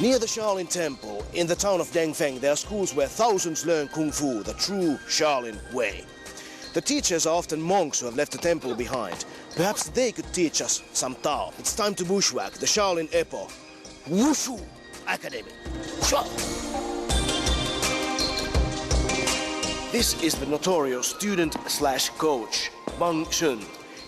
Near the Shaolin Temple, in the town of Dongting, there are schools where thousands learn Kung Fu, the true Shaolin way. The teachers are often monks who have left the temple behind. Perhaps they could teach us some Tao. It's time to bushwhack the Shaolin Epo Wushu Academy. Shua! This is the notorious student/coach, Wang Shun.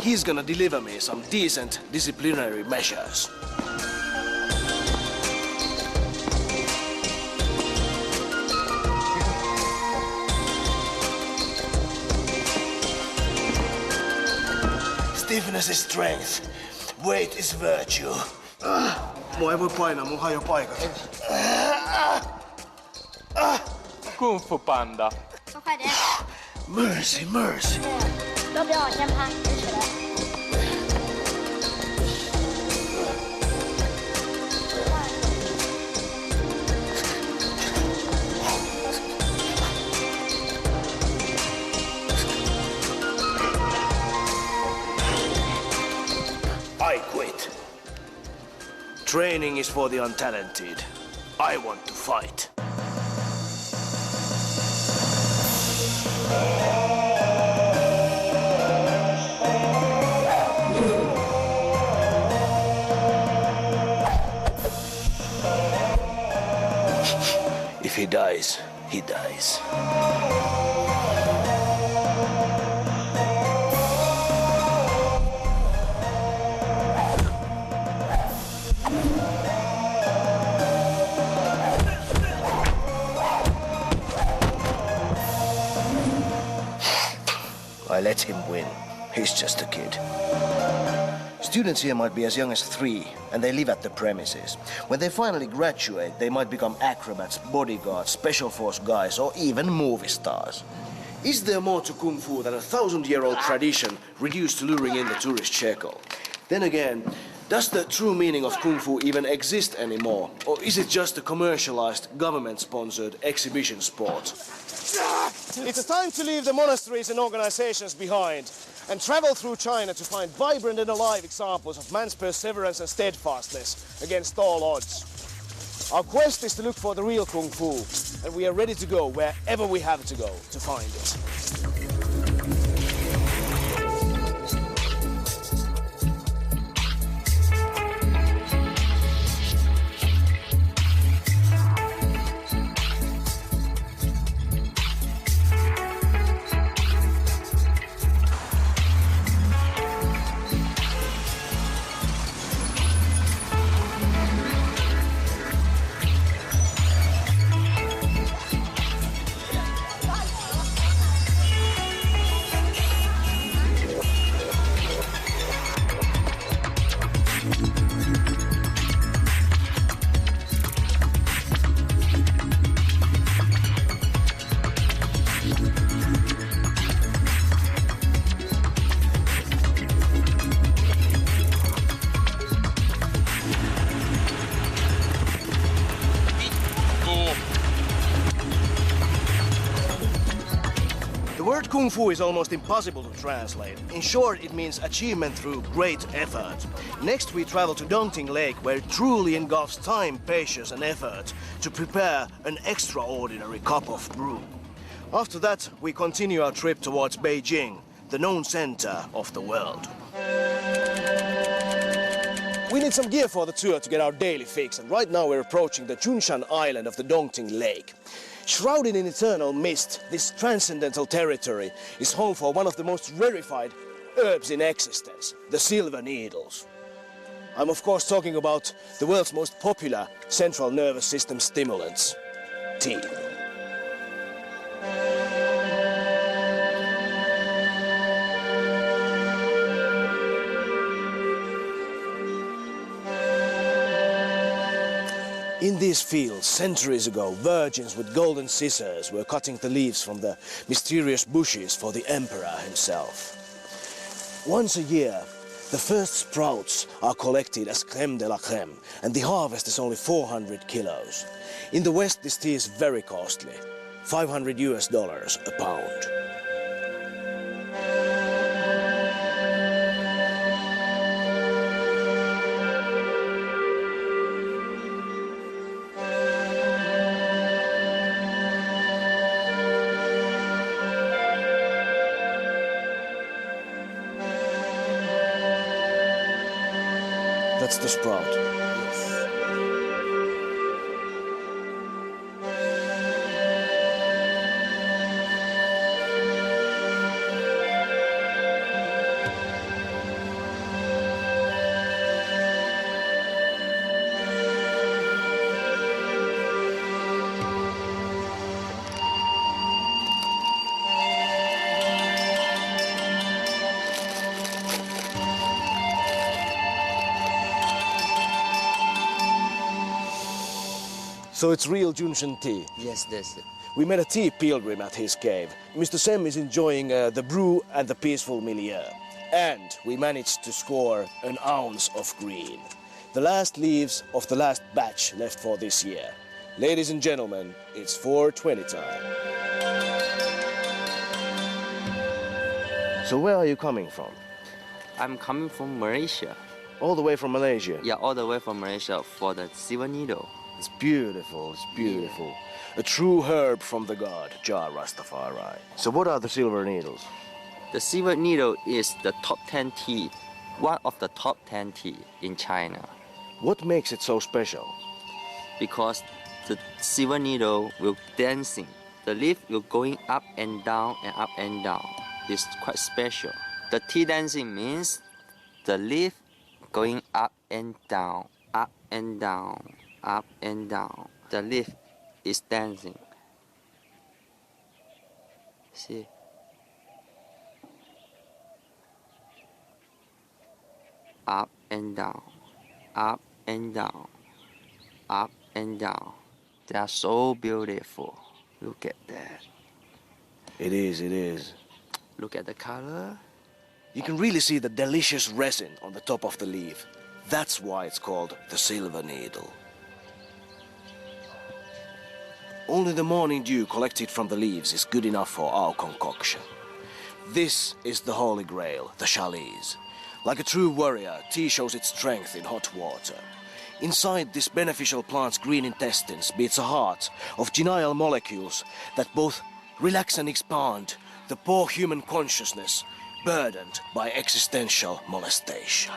He's gonna deliver me some decent disciplinary measures. Stiffness is strength. Weight is virtue. Mua ei voi painaa, mun hajo paikat. Kung Fu Panda. Mercy, mercy. 都别往前爬，直起来。 I quit. Training is for the untalented. I want to fight. If he dies, he dies. I let him win. He's just a kid. Students here might be as young as 3, and they live at the premises. When they finally graduate, they might become acrobats, bodyguards, special force guys, or even movie stars. Is there more to Kung Fu than a 1,000-year-old tradition reduced to luring in the tourist shekel? Then again, does the true meaning of Kung Fu even exist anymore? Or is it just a commercialized, government-sponsored exhibition sport? It's time to leave the monasteries and organizations behind and travel through China to find vibrant and alive examples of man's perseverance and steadfastness against all odds. Our quest is to look for the real Kung Fu, and we are ready to go wherever we have to go to find it. The word Kung Fu is almost impossible to translate. In short, it means achievement through great effort. Next, we travel to Dongting Lake, where it truly engulfs time, patience and effort to prepare an extraordinary cup of brew. After that, we continue our trip towards Beijing, the known center of the world. We need some gear for the tour to get our daily fix, and right now we're approaching the Chunshan island of the Dongting Lake. Shrouded in eternal mist, this transcendental territory is home for one of the most rarefied herbs in existence, the silver needles. I'm of course talking about the world's most popular central nervous system stimulants, tea. In these fields, centuries ago, virgins with golden scissors were cutting the leaves from the mysterious bushes for the emperor himself. Once a year, the first sprouts are collected as crème de la crème, and the harvest is only 400 kilos. In the West, this tea is very costly, $500 a pound. That's the sprout. So it's real Junshan tea. Yes, that's it. We met a tea pilgrim at his cave. Mr. Sem is enjoying the brew and the peaceful milieu. And we managed to score an ounce of green. The last leaves of the last batch left for this year. Ladies and gentlemen, it's 4:20 time. So where are you coming from? I'm coming from Malaysia. All the way from Malaysia? Yeah, all the way from Malaysia for the silver needle. It's beautiful, it's beautiful. Yeah. A true herb from the god, Jah Rastafari. So what are the silver needles? The silver needle is the top 10 tea, one of the top 10 tea in China. What makes it so special? Because the silver needle will dancing. The leaf will going up and down and up and down. It's quite special. The tea dancing means the leaf going up and down, up and down, up and down. The leaf is dancing. See? Up and down, up and down, up and down. They are so beautiful. Look at that. It is, it is. Look at the color. You can really see the delicious resin on the top of the leaf. That's why it's called the silver needle. Only the morning dew collected from the leaves is good enough for our concoction. This is the holy grail, the chalice. Like a true warrior, tea shows its strength in hot water. Inside this beneficial plant's green intestines beats a heart of genial molecules that both relax and expand the poor human consciousness burdened by existential molestation.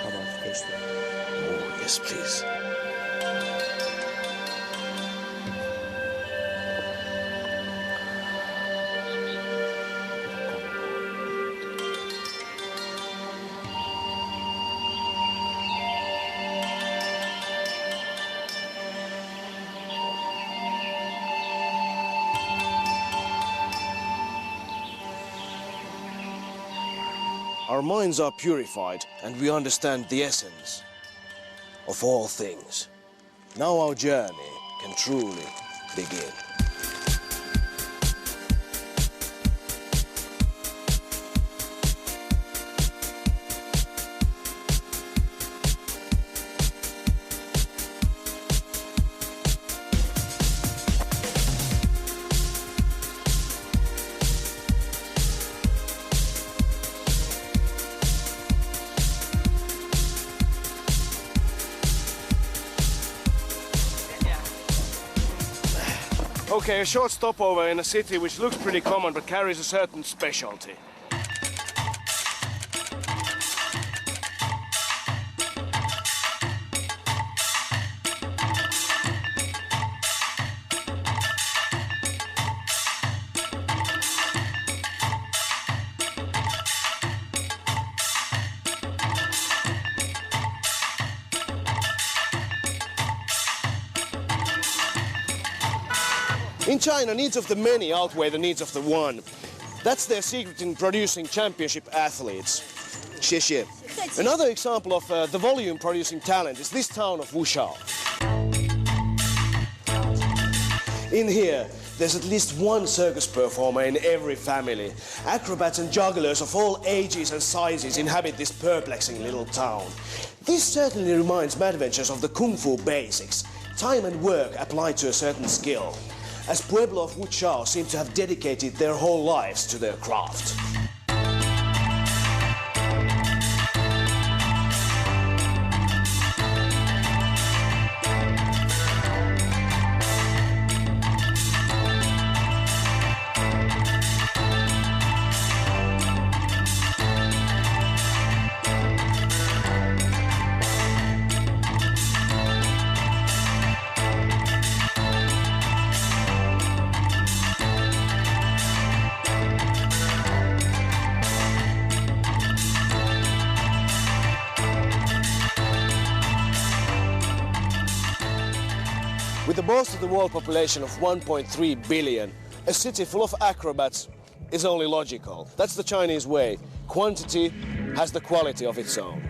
How about taste it? Oh, yes, please. Our minds are purified and we understand the essence of all things. Now our journey can truly begin. Okay, a short stopover in a city which looks pretty common but carries a certain specialty. In China, needs of the many outweigh the needs of the one. That's their secret in producing championship athletes. Xie. Another example of the volume producing talent is this town of Wushao. In here, there's at least one circus performer in every family. Acrobats and jugglers of all ages and sizes inhabit this perplexing little town. This certainly reminds Madventures of the Kung Fu basics. Time and work applied to a certain skill, as Pueblo of Wuchao seem to have dedicated their whole lives to their craft. boast of the world population of 1.3 billion, a city full of acrobats is only logical. That's the Chinese way. Quantity has the quality of its own.